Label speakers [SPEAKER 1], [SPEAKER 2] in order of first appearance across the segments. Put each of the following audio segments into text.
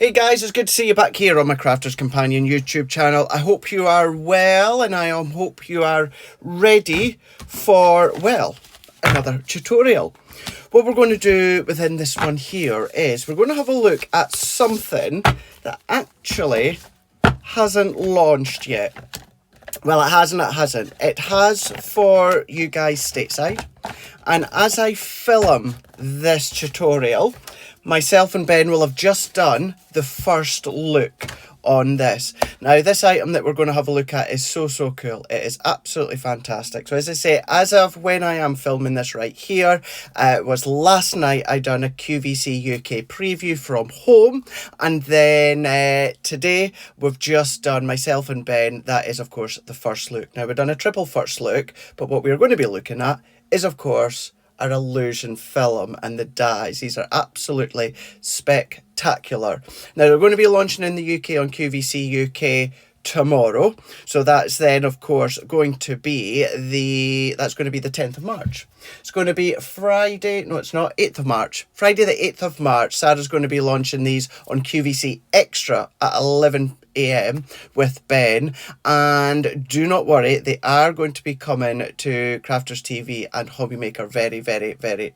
[SPEAKER 1] Hey guys, it's good to see you back here on my Crafter's Companion YouTube channel. I hope you are well, and I hope you are ready for, well, another tutorial. What we're going to do within this one here is we're going to have a look at something that actually hasn't launched yet. Well, it hasn't. It has for you guys stateside. And as I film this tutorial, myself and Ben will have just done the first look on this. Now, this item that we're going to have a look at is so cool. It is absolutely fantastic. So as I say, as of when I am filming this right here, it was last night I done a QVC UK preview from home, and then today we've just done, myself and Ben, that is of course the first look. Now, we've done a triple first look, but what we're going to be looking at is of course our illusion film and the dies. These are absolutely spectacular. Now, they're going to be launching in the UK on QVC UK tomorrow, so that's then of course going to be the 10th of March. It's going to be Friday, no it's not, 8th of March. Friday the 8th of March, Sarah's going to be launching these on QVC Extra at 11 AM with Ben, and do not worry, they are going to be coming to Crafters TV and Hobbymaker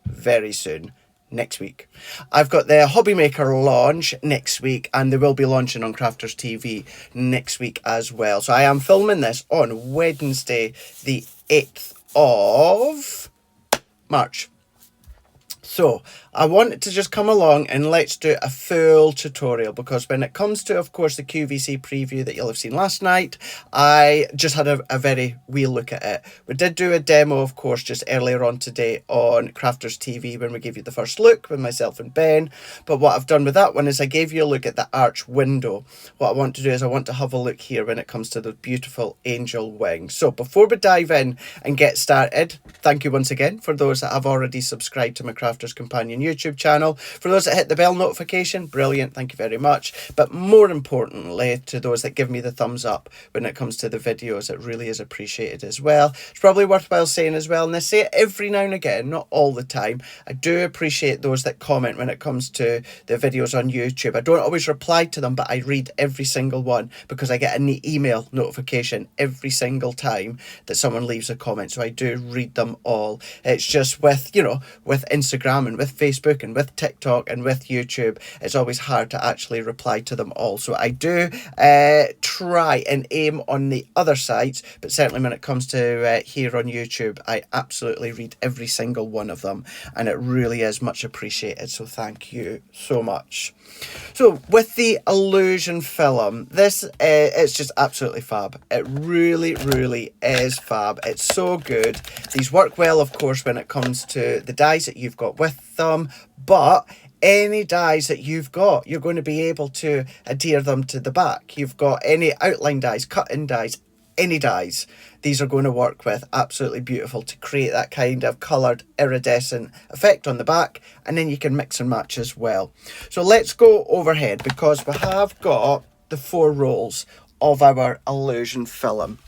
[SPEAKER 1] very soon. Next week. I've got the Hobbymaker launch next week, and they will be launching on Crafters TV next week as well. So I am filming this on Wednesday the 8th of March. So I wanted to just come along and let's do a full tutorial, because when it comes to, of course, the QVC preview that you'll have seen last night, I just had a very wee look at it. We did do a demo, of course, just earlier on today on Crafters TV when we gave you the first look with myself and Ben. But what I've done with that one is I gave you a look at the arch window. What I want to do is I want to have a look here when it comes to the beautiful angel wings. So before we dive in and get started, thank you once again for those that have already subscribed to my Crafters Companion YouTube channel. For those that hit the bell notification, brilliant, thank you very much. But more importantly, to those that give me the thumbs up when it comes to the videos, it really is appreciated as well. It's probably worthwhile saying as well, and I say it every now and again, not all the time, I do appreciate those that comment when it comes to the videos on YouTube. I don't always reply to them, but I read every single one, because I get an email notification every single time that someone leaves a comment, so I do read them all. It's just with, you know, with Instagram and with Facebook and with TikTok and with YouTube, it's always hard to actually reply to them all. So I do try and aim on the other sites, but certainly when it comes to here on YouTube, I absolutely read every single one of them, and it really is much appreciated. So thank you so much. So with the illusion film, this it's just absolutely fab. It really is fab. It's so good. These work well, of course, when it comes to the dies that you've got with them, but any dies that you've got, you're going to be able to adhere them to the back. You've got any outline dies, cut-in dies, any dies, these are going to work with. Absolutely beautiful to create that kind of coloured iridescent effect on the back, and then you can mix and match as well. So let's go overhead, because we have got the 4 rolls of our illusion film.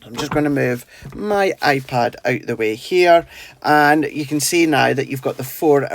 [SPEAKER 1] I'm just going to move my iPad out the way here, and you can see now that you've got the 4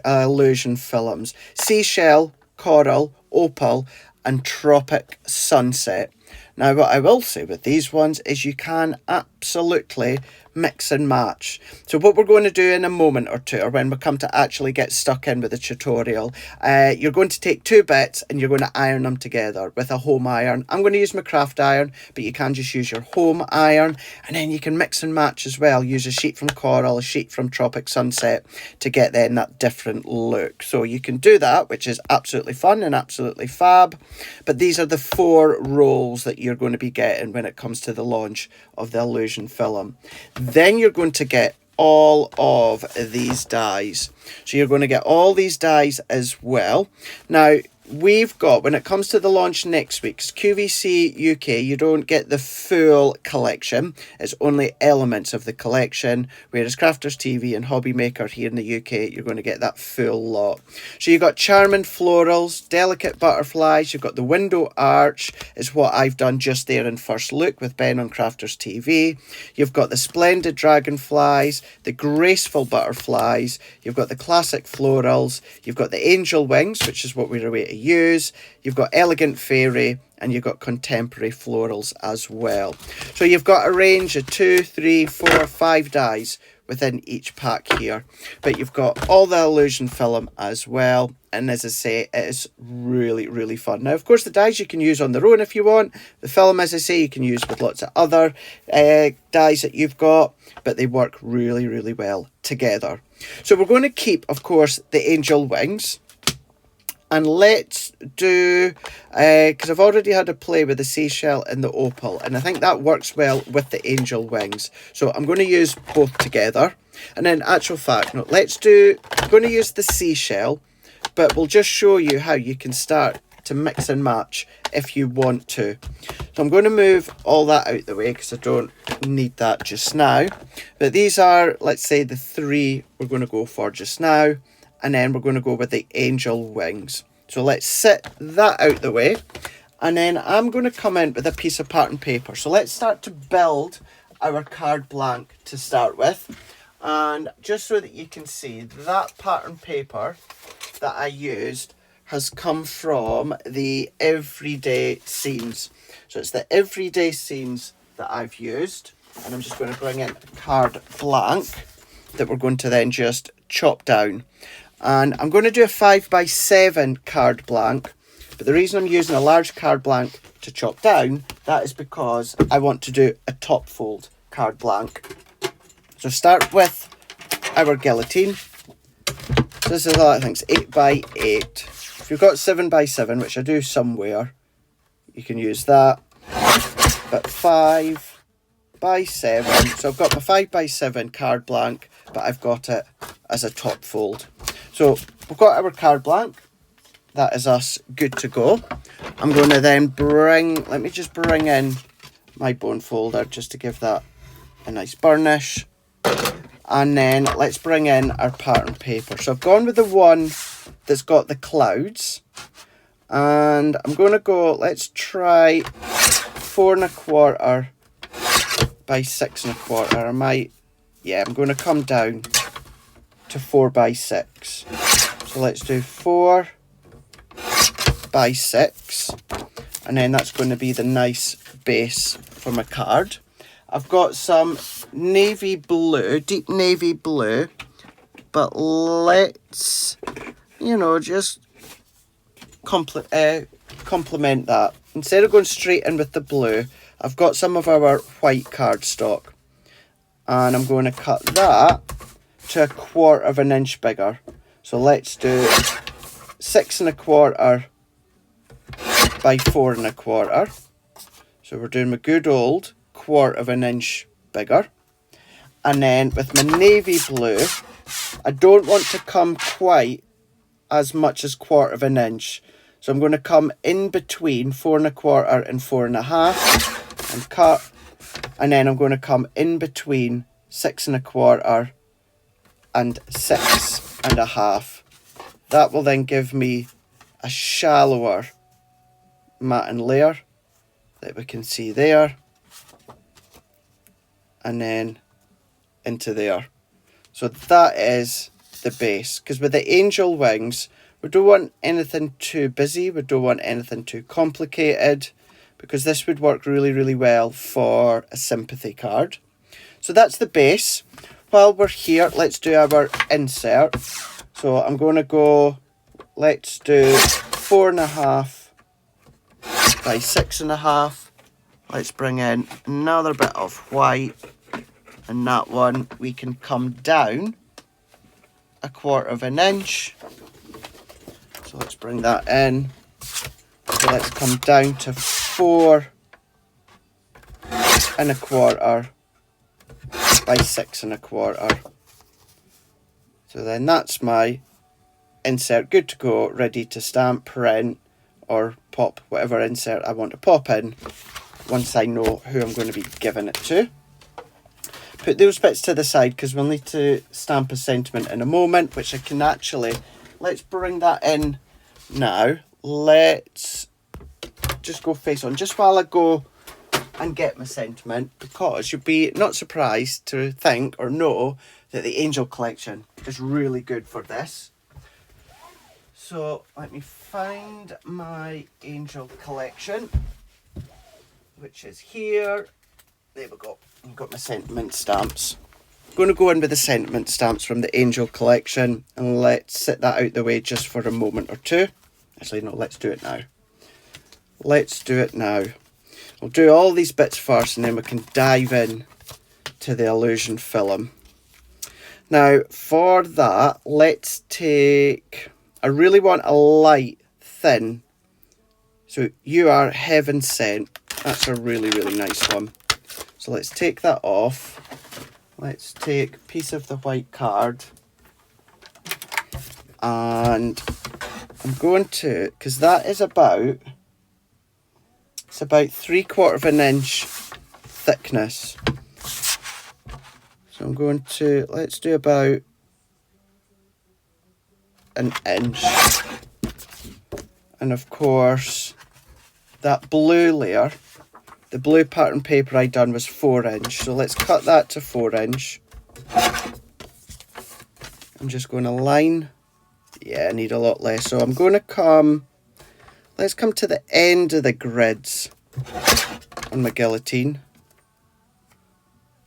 [SPEAKER 1] illusion films: Seashell, Coral, Opal and Tropic Sunset. Now, what I will say with these ones is you can absolutely mix and match. So what we're going to do in a moment or two, or when we come to actually get stuck in with the tutorial, you're going to take 2 bits and you're going to iron them together with a home iron. I'm going to use my craft iron, but you can just use your home iron, and then you can mix and match as well. Use a sheet from Coral, a sheet from Tropic Sunset to get then that different look. So you can do that, which is absolutely fun and absolutely fab. But these are the 4 rolls that you're going to be getting when it comes to the launch of the illusion film. Then you're going to get all of these dies. So you're going to get all these dies as well. Now, we've got, when it comes to the launch next week's QVC UK, you don't get the full collection. It's only elements of the collection, whereas Crafters TV and Hobbymaker here in the UK, you're going to get that full lot. So you've got charming florals, delicate butterflies, you've got the window arch, is what I've done just there in first look with Ben on Crafters TV. You've got the splendid dragonflies, the graceful butterflies, you've got the classic florals, you've got the angel wings, which is what we're awaiting use. You've got Elegant Fairy and you've got Contemporary Florals as well. So you've got a range of 2, 3, 4, 5 dies within each pack here. But you've got all the illusion film as well. And as I say, it is really, really fun. Now, of course, the dies you can use on their own if you want. The film, as I say, you can use with lots of other dies that you've got. But they work really, really well together. So we're going to keep, of course, the angel wings. And let's do, because I've already had a play with the seashell and the opal. And I think that works well with the angel wings. So I'm going to use both together. And in actual fact, no, I'm going to use the seashell. But we'll just show you how you can start to mix and match if you want to. So I'm going to move all that out the way because I don't need that just now. But these are, let's say, the 3 we're going to go for just now. And then we're going to go with the angel wings. So let's set that out the way. And then I'm going to come in with a piece of pattern paper. So let's start to build our card blank to start with. And just so that you can see, that pattern paper that I used has come from the everyday scenes. So it's the everyday scenes that I've used. And I'm just going to bring in a card blank that we're going to then just chop down. And I'm going to do a 5x7 card blank. But the reason I'm using a large card blank to chop down, that is because I want to do a top fold card blank. So start with our guillotine. So this is a lot of things, 8x8. If you've got 7x7, which I do somewhere, you can use that. But 5x7. So I've got my 5x7 card blank, but I've got it as a top fold. So we've got our card blank. That is us good to go. I'm going to then let me just bring in my bone folder just to give that a nice burnish. And then let's bring in our pattern paper. So I've gone with the one that's got the clouds. And I'm going to go, let's try 4 1/4 by 6 1/4. I'm going to come down to 4x6. So let's do 4x6. And then that's going to be the nice base for my card. I've got some navy blue, deep navy blue. But let's, just complement that. Instead of going straight in with the blue, I've got some of our white cardstock. And I'm going to cut that to 1/4 inch bigger. So let's do 6 1/4 by 4 1/4. So we're doing my good old 1/4 inch bigger. And then with my navy blue, I don't want to come quite as much as 1/4 inch. So I'm going to come in between 4 1/4 and 4 1/2 and cut. And then I'm going to come in between 6 1/4 and 6 1/2. That will then give me a shallower matting layer that we can see there. And then into there. So that is the base. Because with the angel wings, we don't want anything too busy. We don't want anything too complicated. Because this would work really, really well for a sympathy card. So that's the base. While we're here, let's do our insert. So I'm going to go, let's do 4 1/2 by 6 1/2. Let's bring in another bit of white. And that one, we can come down 1/4 inch. So let's bring that in. So let's come down to 4 1/4 by 6 1/4. So then that's my insert good to go, ready to stamp, print, or pop whatever insert I want to pop in once I know who I'm going to be giving it to. Put those bits to the side because we'll need to stamp a sentiment in a moment, which I can actually, let's bring that in now. Let's just go face on just while I go and get my sentiment, because you'll be not surprised to think or know that the angel collection is really good for this. So let me find my angel collection, which is here. There we go. I've got my sentiment stamps. I'm going to go in with the sentiment stamps from the angel collection, and let's sit that out the way just for a moment or two. Actually, no, let's do it now. Let's do it now. We'll do all these bits first, and then we can dive in to the illusion film. Now, for that, let's take... I really want a light, thin. So, You Are Heaven Sent. That's a really, really nice one. So, let's take that off. Let's take a piece of the white card. And I'm going to... Because that is about... It's about 3/4 of an inch thickness. So I'm going to, let's do about an inch. And of course, that blue layer, the blue pattern paper I done was 4 inch. So let's cut that to 4 inch. I'm just going to line. Yeah, I need a lot less. So I'm going to come, let's come to the end of the grids on my guillotine.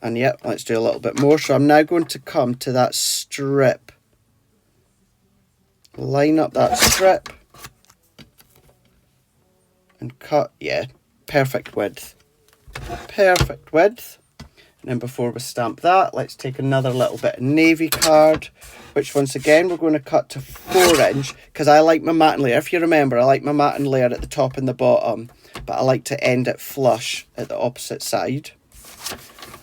[SPEAKER 1] And yep, let's do a little bit more. So I'm now going to come to that strip. Line up that strip. And cut, yeah, perfect width. Perfect width. And then before we stamp that, let's take another little bit of navy card, which once again, we're going to cut to 4 inch, because I like my matten layer. If you remember, I like my matten layer at the top and the bottom, but I like to end it flush at the opposite side.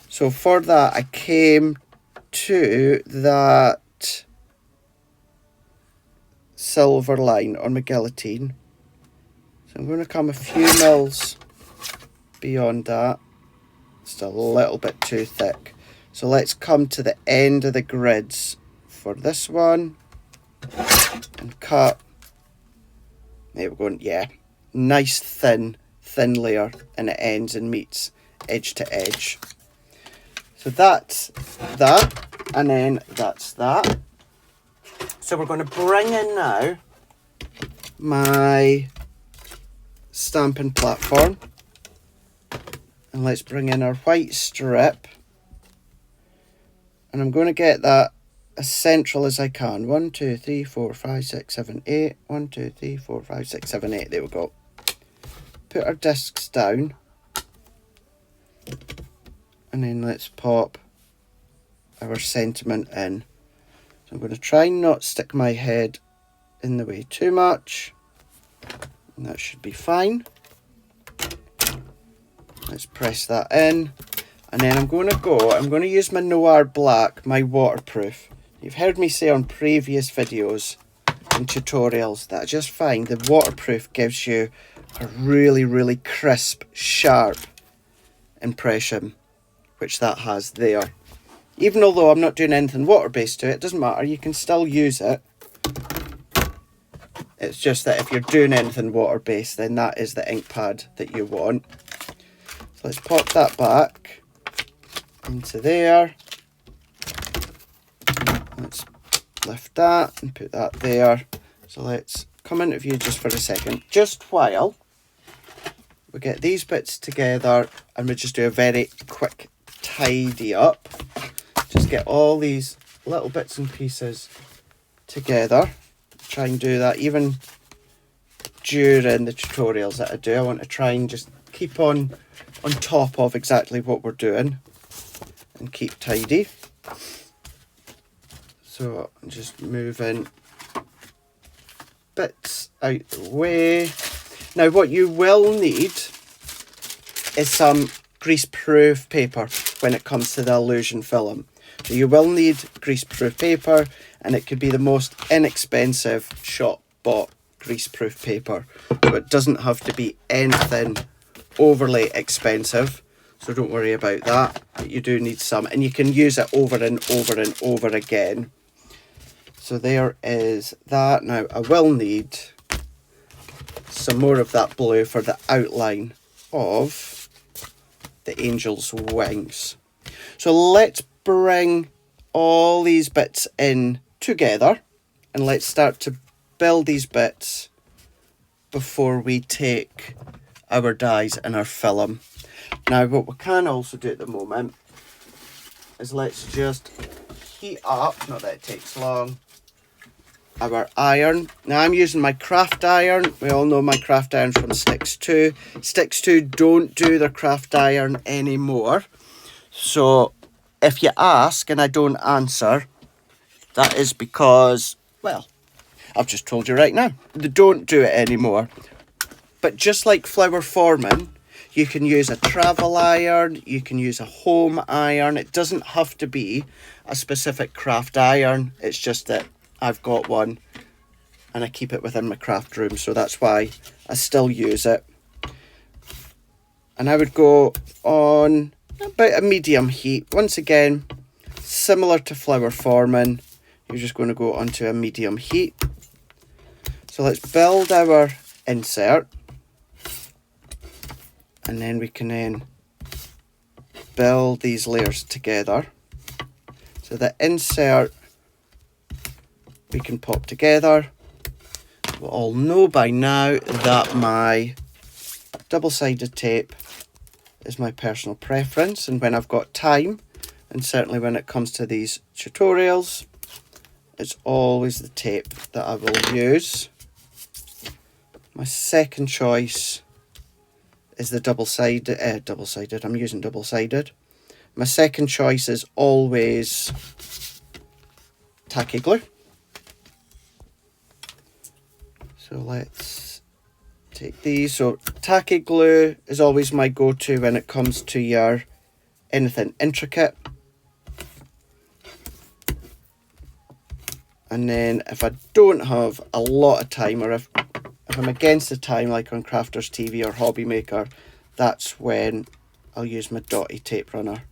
[SPEAKER 1] So for that, I came to that silver line on my guillotine. So I'm going to come a few mils beyond that. Just a little bit too thick. So let's come to the end of the grids for this one. And cut. There we're going, yeah. Nice thin layer. And it ends and meets edge to edge. So that's that, and then that's that. So we're going to bring in now my stamping platform. And let's bring in our white strip. And I'm going to get that as central as I can. 1, 2, 3, 4, 5, 6, 7, 8. 1, 2, 3, 4, 5, 6, 7, 8. There we go. Put our discs down. And then let's pop our sentiment in. So I'm going to try and not stick my head in the way too much. And that should be fine. Let's press that in. And then I'm going to use my Noir Black, my waterproof. You've heard me say on previous videos and tutorials that I just find the waterproof gives you a really, really crisp, sharp impression, which that has there. Even although I'm not doing anything water-based to it, it doesn't matter, you can still use it. It's just that if you're doing anything water-based, then that is the ink pad that you want. So let's pop that back into there. Let's lift that and put that there. So let's come into view just for a second, just while we get these bits together, and we just do a very quick tidy up. Just get all these little bits and pieces together. Try and do that even during the tutorials that I do. I want to try and just keep on top of exactly what we're doing and keep tidy. So I'm just moving bits out the way. Now what you will need is some greaseproof paper when it comes to the illusion film. So you will need greaseproof paper, and it could be the most inexpensive shop bought greaseproof paper. So it doesn't have to be anything overly expensive, so don't worry about that. But you do need some, and you can use it over and over and over again. So there is that. Now I will need some more of that blue for the outline of the angel's wings. So let's bring all these bits in together, and let's start to build these bits before we take our dies and our film. Now what we can also do at the moment is let's just heat up, not that it takes long, our iron. Now I'm using my craft iron. We all know my craft iron from Sticks 2. Sticks 2 don't do their craft iron anymore. So if you ask and I don't answer, that is because, well, I've just told you right now. They don't do it anymore. But just like flour forming, you can use a travel iron, you can use a home iron. It doesn't have to be a specific craft iron. It's just that I've got one and I keep it within my craft room, so that's why I still use it. And I would go on about a medium heat. Once again, similar to flour forming, you're just going to go onto a medium heat. So let's build our insert, and then we can then build these layers together. So the insert we can pop together. We all know by now that my double-sided tape is my personal preference, and when I've got time, and certainly when it comes to these tutorials, it's always the tape that I will use. My second choice is the double-sided, I'm using double-sided. My second choice is always tacky glue. So let's take these. So tacky glue is always my go-to when it comes to your anything intricate. And then if I don't have a lot of time, or if I'm against the time, like on Crafters TV or Hobby Maker, that's when I'll use my dotty tape runner.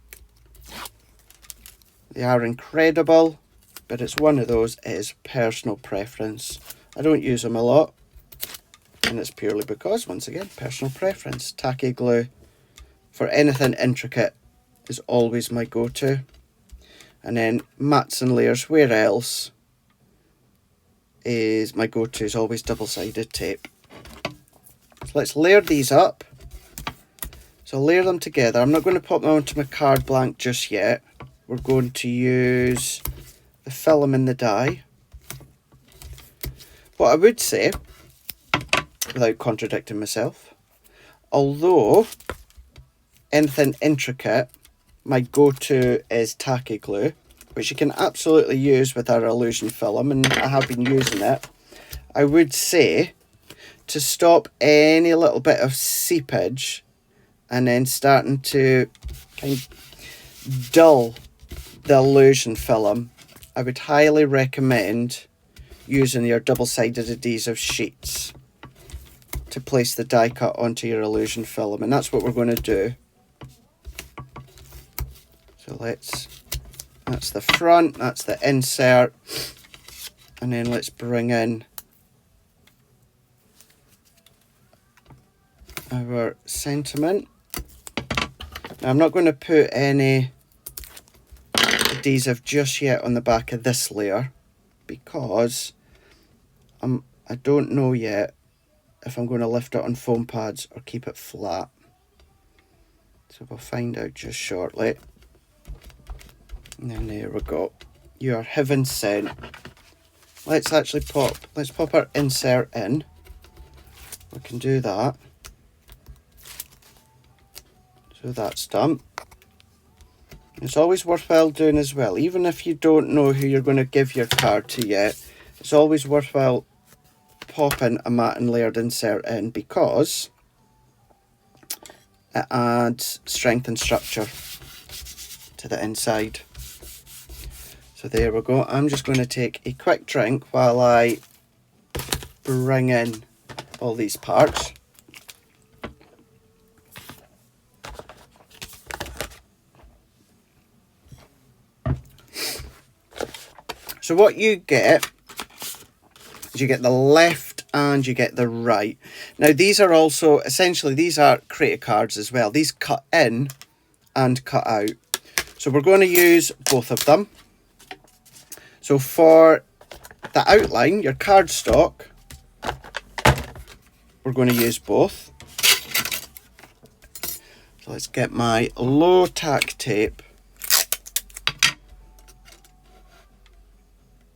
[SPEAKER 1] They are incredible, but it's one of those, it is personal preference. I don't use them a lot, and it's purely because, once again, personal preference. Tacky glue for anything intricate is always my go-to. And then mats and layers, where else is my go-to is always double-sided tape. So let's layer these up. So I'll layer them together. I'm not going to pop them onto my card blank just yet. We're going to use the film in the die. What I would say, without contradicting myself, although anything intricate, my go-to is tacky glue, which you can absolutely use with our illusion film, and I have been using it. I would say to stop any little bit of seepage and then starting to kind of dull the illusion film, I would highly recommend using your double-sided adhesive sheets to place the die cut onto your illusion film, and that's what we're going to do. So that's the front, that's the insert, and then let's bring in our sentiment. Now I'm not going to put any adhesive just yet on the back of this layer because I don't know yet if I'm going to lift it on foam pads or keep it flat. So we'll find out just shortly. And then there we go. You are heaven sent. Let's pop our insert in. We can do that. So that's done. It's always worthwhile doing as well, even if you don't know who you're going to give your card to yet, it's always worthwhile popping a matte and layered insert in because it adds strength and structure to the inside. So there we go. I'm just going to take a quick drink while I bring in all these parts. So what you get is you get the left and you get the right. Now these are also, essentially these are creator cards as well. These cut in and cut out. So we're going to use both of them. So for the outline, your cardstock, we're going to use both. So let's get my low tack tape.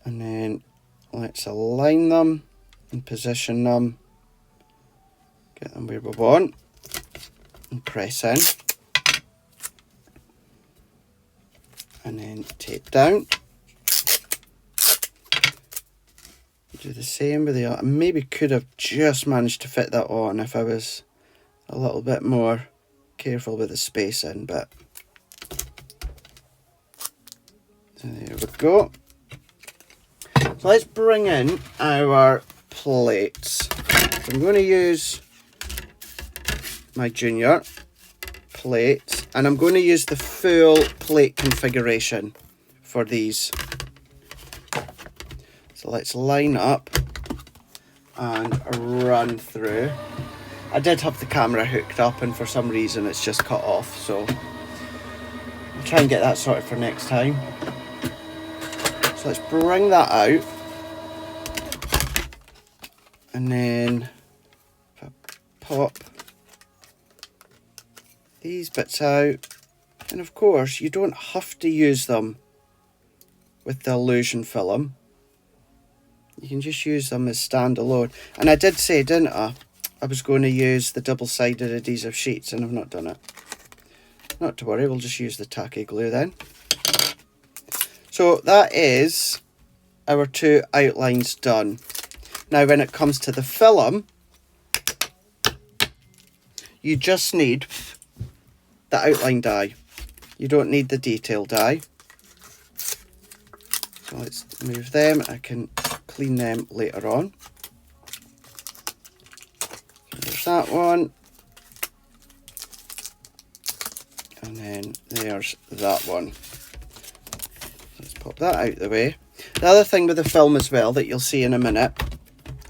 [SPEAKER 1] And then let's align them and position them. Get them where we want. And press in. And then tape down. Do the same with the other. I maybe could have just managed to fit that on if I was a little bit more careful with the spacing, but so there we go. So let's bring in our plates. So I'm going to use my junior plates, and I'm going to use the full plate configuration for these. So let's line up and run through. I did have the camera hooked up and for some reason it's just cut off, so I'll try and get that sorted for next time. So let's bring that out, and then if I pop these bits out, and of course you don't have to use them with the illusion film. You can just use them as standalone. And I did say, didn't I was going to use the double-sided adhesive sheets, and I've not done it. Not to worry, we'll just use the tacky glue then. So that is our two outlines done. Now when it comes to the film, you just need the outline die. You don't need the detail die. So let's move them. I can clean them later on. There's that one. And then there's that one. Let's pop that out of the way. The other thing with the film as well that you'll see in a minute,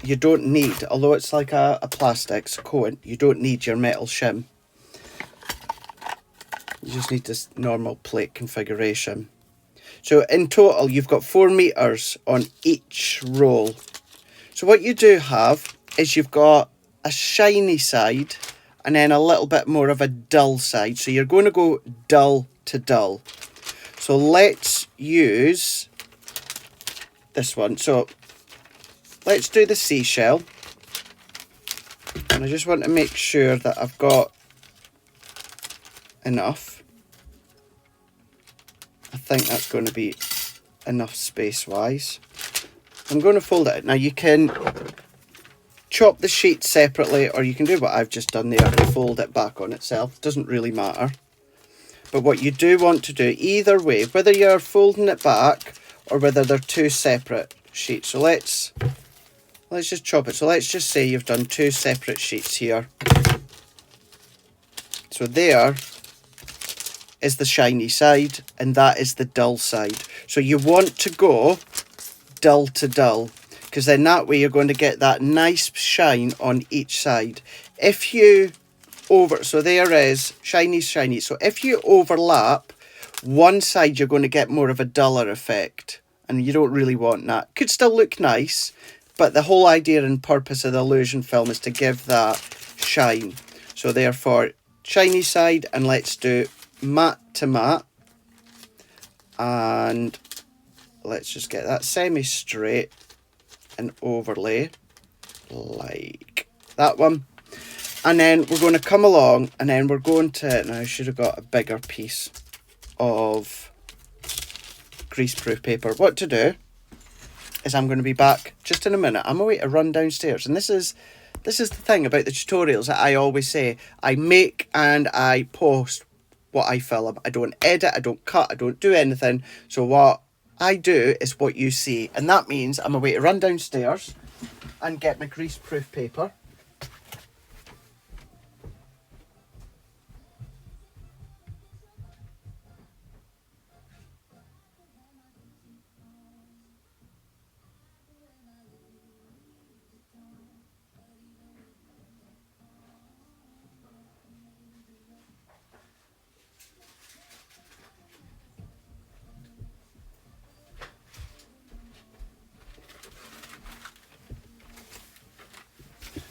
[SPEAKER 1] you don't need, although it's like a plastics coat, you don't need your metal shim. You just need this normal plate configuration. So in total, you've got 4 meters on each roll. So what you do have is you've got a shiny side and then a little bit more of a dull side. So you're going to go dull to dull. So let's use this one. So let's do the seashell. And I just want to make sure that I've got enough. I think that's going to be enough space-wise. I'm going to fold it out. Now you can chop the sheet separately, or you can do what I've just done there and fold it back on itself. It doesn't really matter. But what you do want to do, either way, whether you're folding it back or whether they're two separate sheets. So let's just chop it. So let's just say you've done 2 separate sheets here. So there is the shiny side and that is the dull side. So you want to go dull to dull, because then that way you're going to get that nice shine on each side. If you so there is shiny, shiny. So if you overlap one side, you're going to get more of a duller effect, and you don't really want that. Could still look nice, but the whole idea and purpose of the illusion film is to give that shine. So therefore, shiny side, and let's do matte to matte, and let's just get that semi-straight and overlay like that one. And then we're going to come along, and then we're going to, now I should have got a bigger piece of greaseproof paper. What to do is I'm going to be back just in a minute. I'm away to run downstairs, and this is the thing about the tutorials that I always say. I make and I post what I film. I don't edit, I don't cut, I don't do anything. So what I do is what you see, and that means I'm away to run downstairs and get my greaseproof paper.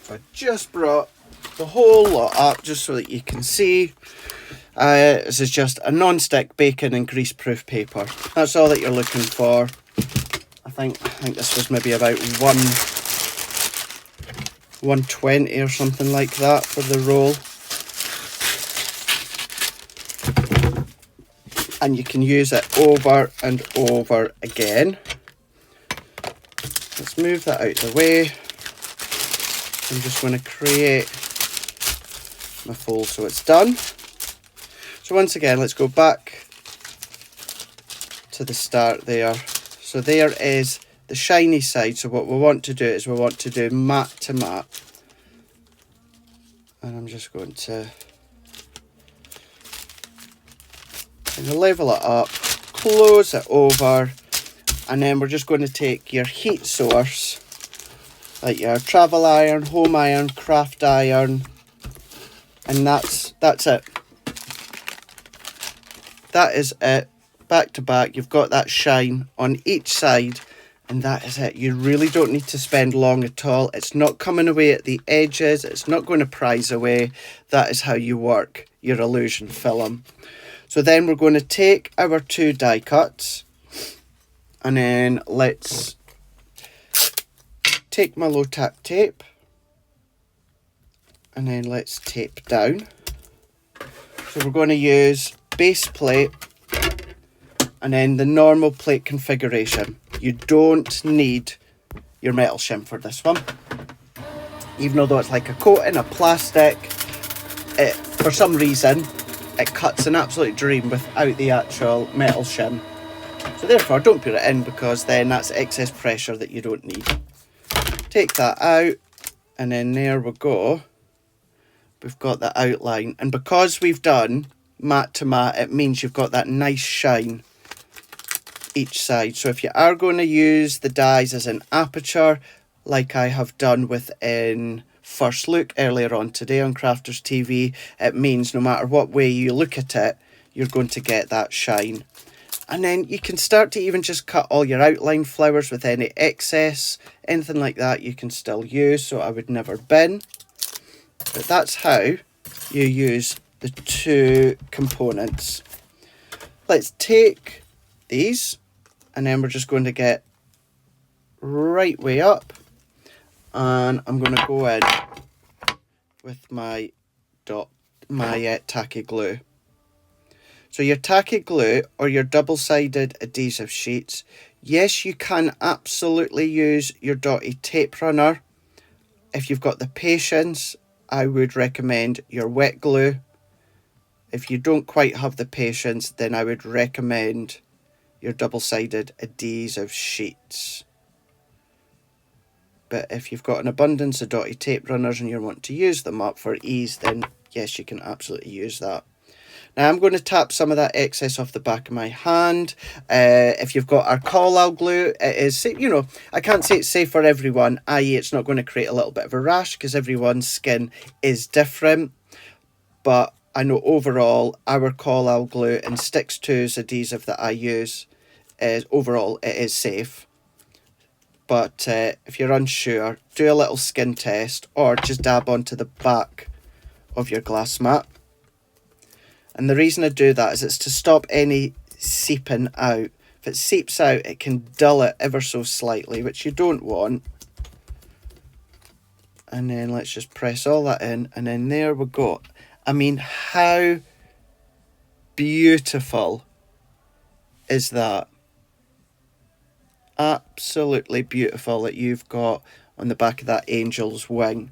[SPEAKER 1] So I just brought the whole lot up just so that you can see. This is just a non-stick bacon and grease-proof paper. That's all that you're looking for. I think this was maybe about 120 or something like that for the roll. And you can use it over and over again. Let's move that out of the way. I'm just going to create my fold so it's done. So once again, let's go back to the start there. So there is the shiny side. So what we want to do is we want to do matte to matte. And I'm just going to level it up, close it over, and then we're just going to take your heat source, like your travel iron, home iron, craft iron, and that's it. That is it. Back to back, you've got that shine on each side, and that is it. You really don't need to spend long at all. It's not coming away at the edges. It's not going to prise away. That is how you work your illusion film. So then we're going to take our 2 die cuts, and then let's take my low tack tape, and then let's tape down. So we're going to use base plate and then the normal plate configuration. You don't need your metal shim for this one. Even though it's like a coating of plastic, for some reason it cuts an absolute dream without the actual metal shim. So therefore don't put it in, because then that's excess pressure that you don't need. Take that out, and then there we go. We've got the outline, and because we've done matte to matte, it means you've got that nice shine each side. So if you are going to use the dies as an aperture, like I have done within First Look earlier on today on Crafters TV, it means no matter what way you look at it, you're going to get that shine. And then you can start to even just cut all your outline flowers with any excess, anything like that you can still use, so I would never bin. But that's how you use the 2 components. Let's take these, and then we're just going to get right way up, and I'm going to go in with my tacky glue. So your tacky glue or your double-sided adhesive sheets, yes, you can absolutely use your dotty tape runner. If you've got the patience, I would recommend your wet glue. If you don't quite have the patience, then I would recommend your double-sided adhesive sheets. But if you've got an abundance of dotty tape runners and you want to use them up for ease, then yes, you can absolutely use that. Now I'm going to tap some of that excess off the back of my hand. If you've got our call-out glue, it is, you know, I can't say it's safe for everyone, i.e. it's not going to create a little bit of a rash, because everyone's skin is different. But I know overall our call-out glue and Sticks 2's adhesive that I use is overall it is safe. But if you're unsure, do a little skin test or just dab onto the back of your glass mat. And the reason I do that is it's to stop any seeping out. If it seeps out, it can dull it ever so slightly, which you don't want. And then let's just press all that in, and then there we go. I mean, how beautiful is that? Absolutely beautiful that you've got on the back of that angel's wing.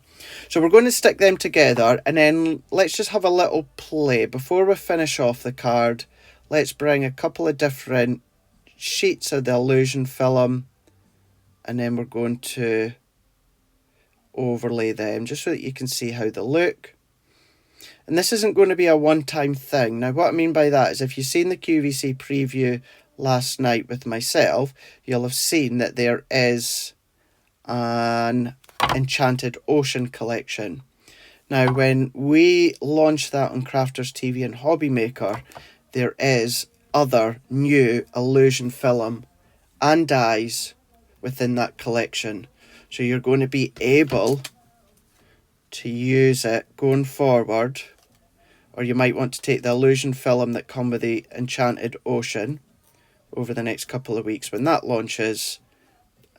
[SPEAKER 1] So we're going to stick them together, and then let's just have a little play. Before we finish off the card, let's bring a couple of different sheets of the illusion film, and then we're going to overlay them just so that you can see how they look. And this isn't going to be a one-time thing. Now what I mean by that is, if you've seen the QVC preview last night with myself, you'll have seen that there is an Enchanted Ocean collection. Now when we launch that on Crafters TV and Hobby Maker, there is other new illusion film and dies within that collection. So you're going to be able to use it going forward, or you might want to take the illusion film that come with the Enchanted Ocean over the next couple of weeks when that launches,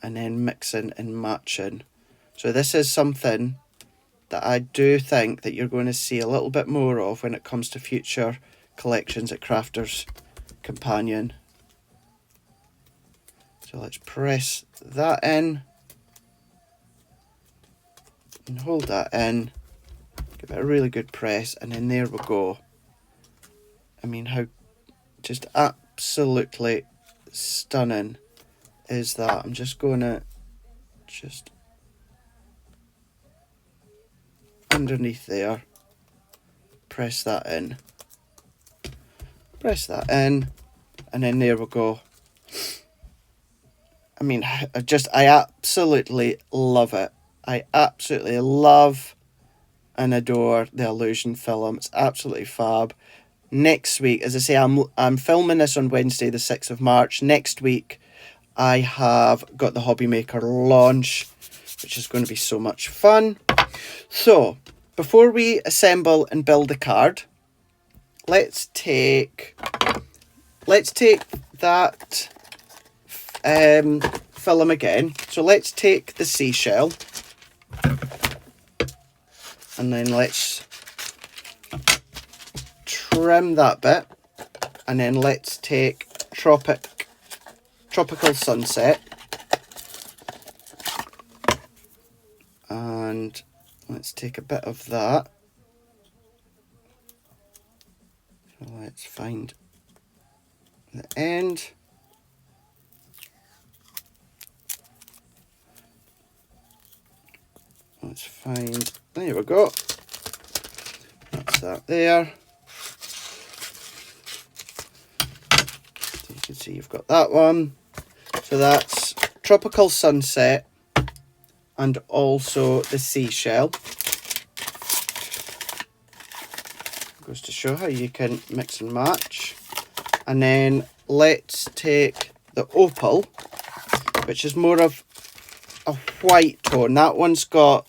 [SPEAKER 1] and then mixing and matching. So this is something that I do think that you're going to see a little bit more of when it comes to future collections at Crafters Companion. So let's press that in and hold that in, give it a really good press, and then there we go. I mean, how just absolutely stunning is that? I'm just going to just underneath there, press that in, and then there we go. I mean, I absolutely love it. I absolutely love and adore the illusion film. It's absolutely fab. Next week, as I say, I'm filming this on Wednesday the 6th of March. Next week I have got the Hobby Maker launch, which is going to be so much fun. So before we assemble and build the card, let's take that film again. So let's take the seashell, and then let's trim that bit, and then let's take Tropical Sunset, and let's take a bit of that. So let's find the end. Let's find, there we go. That's that there. So you can see you've got that one. So that's Tropical Sunset and also the seashell. Goes to show how you can mix and match. And then let's take the opal, which is more of a white tone. That one's got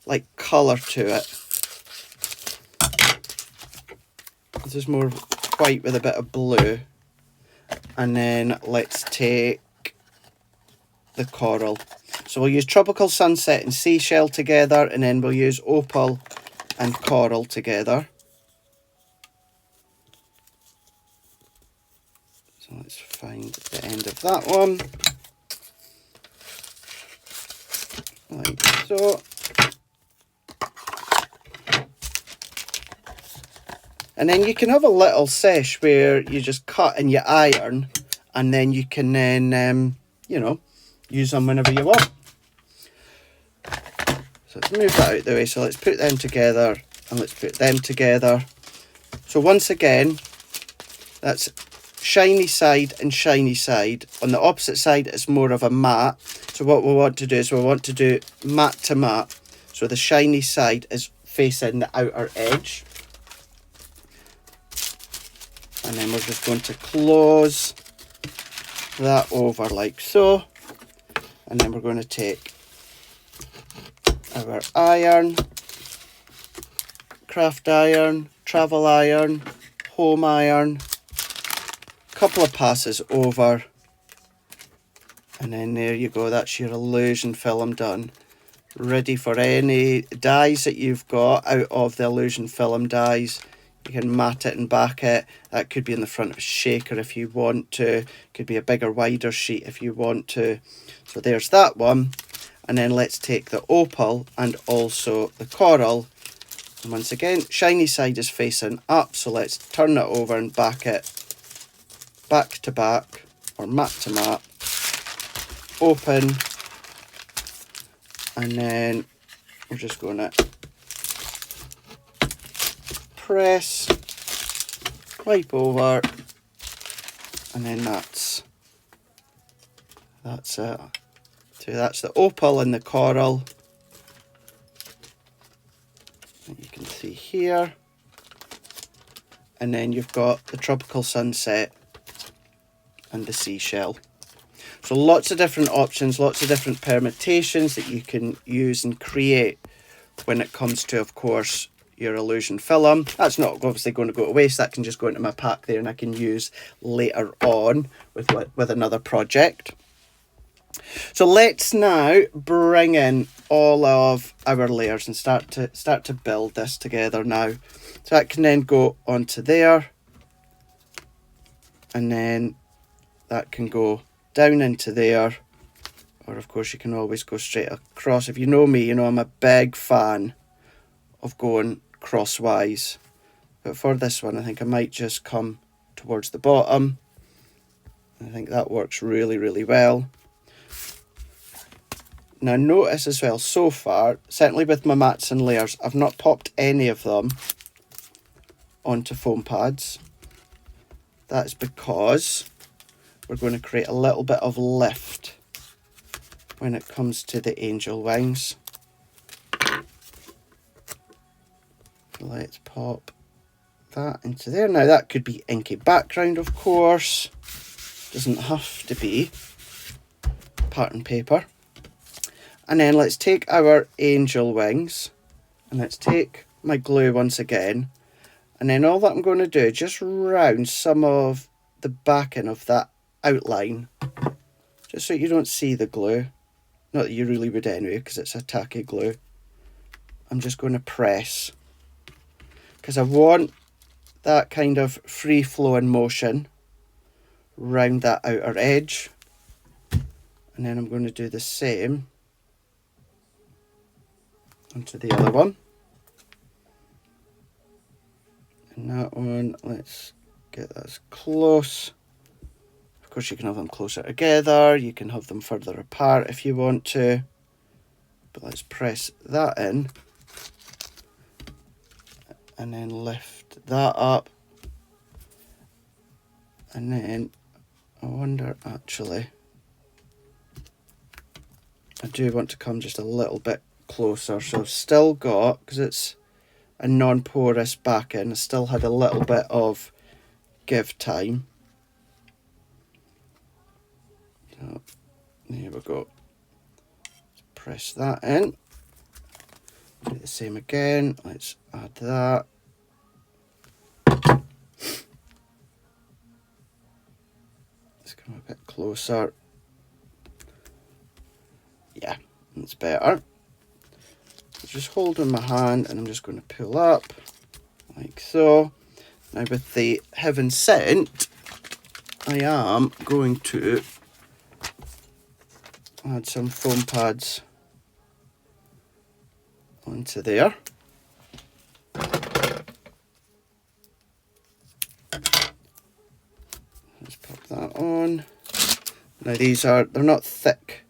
[SPEAKER 1] like colour to it. This is more white with a bit of blue. And then let's take the coral. So we'll use Tropical Sunset and seashell together, and then we'll use opal and coral together. So let's find the end of that one. Like so. And then you can have a little sesh where you just cut and you iron, and then you can then, you know, use them whenever you want. So let's move that out of the way. So let's put them together, and let's put them together. So once again, that's shiny side and shiny side. On the opposite side, it's more of a matte. So what we want to do is we want to do matte to matte. So the shiny side is facing the outer edge. And then we're just going to close that over like so. And then we're going to take our iron, craft iron, travel iron, home iron, couple of passes over, and then there you go, that's your illusion film done. Ready for any dies that you've got out of the illusion film dies. You can mat it and back it. That could be in the front of a shaker if you want to. Could be a bigger, wider sheet if you want to. So there's that one. And then let's take the opal and also the coral. And once again, shiny side is facing up. So let's turn it over and back it back to back, or mat to mat. Open. And then we're just going to press, wipe over, and then that's it. So that's the opal and the coral that you can see here, and then you've got the Tropical Sunset and the seashell. So lots of different options, lots of different permutations that you can use and create when it comes to, of course, your illusion film. That's not obviously going to go to waste. That can just go into my pack there and I can use later on with another project. So let's now bring in all of our layers and start to build this together now. So that can then go onto there, and then that can go down into there, or of course you can always go straight across. If you know me, you know I'm a big fan of going crosswise, but for this one I think I might just come towards the bottom. I think that works really, really well. Now notice as well, so far, certainly with my mats and layers, I've not popped any of them onto foam pads. That's because we're going to create a little bit of lift when it comes to the angel wings. Let's pop that into there. Now that could be inky background, of course. Doesn't have to be pattern paper. And then let's take our angel wings and let's take my glue once again. And then all that I'm going to do, just round some of the backing of that outline, just so you don't see the glue. Not that you really would anyway, because it's a tacky glue. I'm just going to press, because I want that kind of free flowing motion round that outer edge. And then I'm going to do the same onto the other one. And that one, let's get that as close. Of course you can have them closer together, you can have them further apart if you want to, but let's press that in and then lift that up. And then I wonder, actually, I do want to come just a little bit closer. So I've still got, because it's a non-porous backing, I still had a little bit of give time. So there we go. Let's press that in. Do the same again. Let's add that. Let's come a bit closer. Yeah, that's better. Just hold in my hand and I'm just going to pull up like so. Now with the Heaven Sent, I am going to add some foam pads onto there. Let's pop that on. Now they're not thick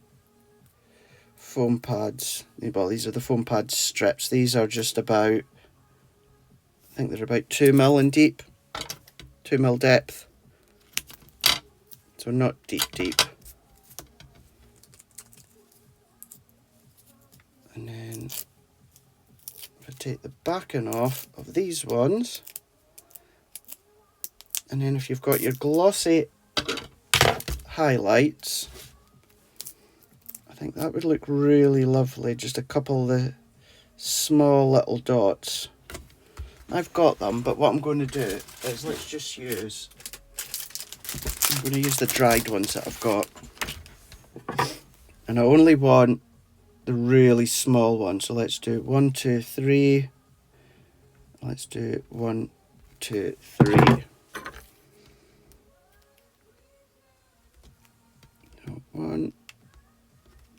[SPEAKER 1] foam pads. Well, these are the foam pad strips. These are just about, I think they're about 2mm in deep, 2mm depth. So not deep. And then if I take the backing off of these ones, and then if you've got your glossy highlights, I think that would look really lovely. Just a couple of the small little dots. I've got them, but what I'm going to do is I'm going to use the dried ones that I've got. And I only want the really small one. So let's do 1, 2, 3. Let's do 1, 2, 3. 1,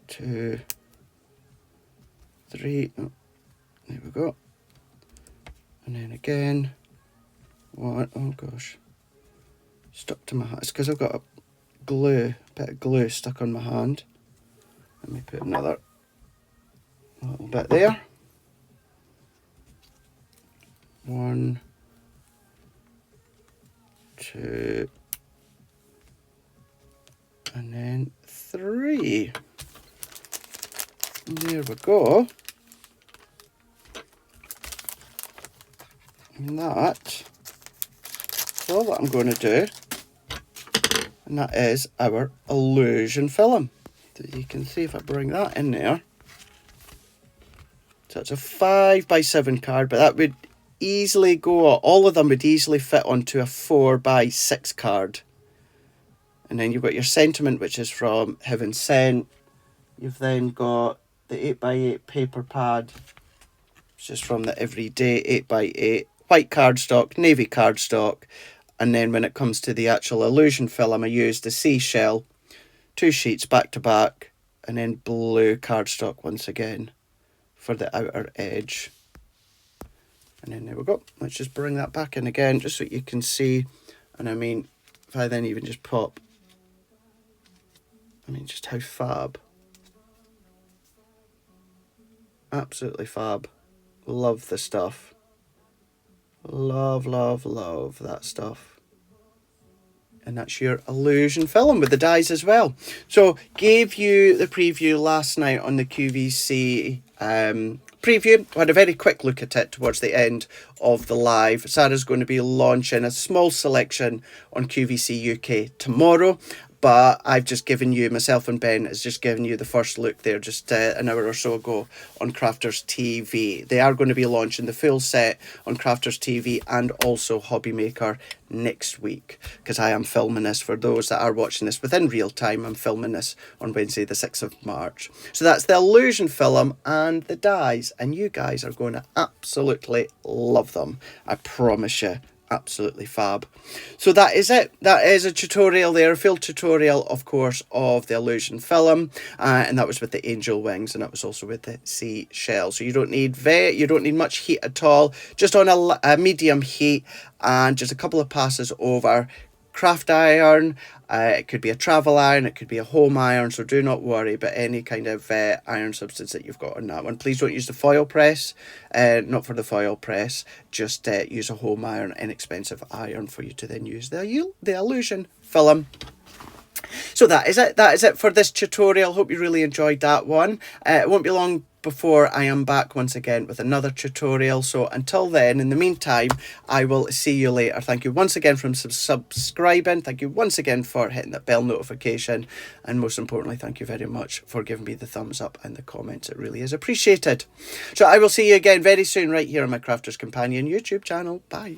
[SPEAKER 1] 2, 3. Oh, there we go. And then again, 1. Oh gosh, stuck to my hand. It's because I've got a bit of glue stuck on my hand. Let me put another little bit there. 1, 2, and then 3. And there we go. And that's all that I'm going to do. And that is our illusion film. So you can see if I bring that in there. So it's a 5x7 card, but that would easily go, all of them would easily fit onto a 4x6 card. And then you've got your sentiment, which is from Heaven Sent. You've then got the 8x8 paper pad, which is from the Everyday 8x8 white cardstock, navy cardstock. And then when it comes to the actual illusion film, I used the seashell, 2 sheets back to back, and then blue cardstock once again for the outer edge. And then there we go. Let's just bring that back in again, just so you can see. And I mean, if I then even just pop, I mean, just how fab. Absolutely fab. Love the stuff. Love, love, love that stuff. And that's your illusion film with the dies as well. So, gave you the preview last night on the QVC preview. I had a very quick look at it towards the end of the live. Sarah's going to be launching a small selection on QVC UK tomorrow. But I've just given you, myself and Ben has just given you the first look there just an hour or so ago on Crafters TV. They are going to be launching the full set on Crafters TV and also Hobby Maker next week, because I am filming this for those that are watching this within real time. I'm filming this on Wednesday the 6th of March. So that's the illusion film and the dies, and you guys are going to absolutely love them. I promise you. Absolutely fab. So that is it. That is a tutorial there, a full tutorial, of course, of the illusion film, and that was with the angel wings, and that was also with the seashell. So you don't need you don't need much heat at all, just on a medium heat, and just a couple of passes over. Craft iron, it could be a travel iron, it could be a home iron, so do not worry about any kind of iron substance that you've got on that one. Please don't use the foil press, not for the foil press, just use a home iron, inexpensive iron for you to then use the illusion film. So that is it for this tutorial. Hope you really enjoyed that one. It won't be long before I am back once again with another tutorial. So until then, in the meantime, I will see you later. Thank you once again for subscribing. Thank you once again for hitting that bell notification. And most importantly, thank you very much for giving me the thumbs up and the comments. It really is appreciated. So I will see you again very soon right here on my Crafters Companion YouTube channel. Bye.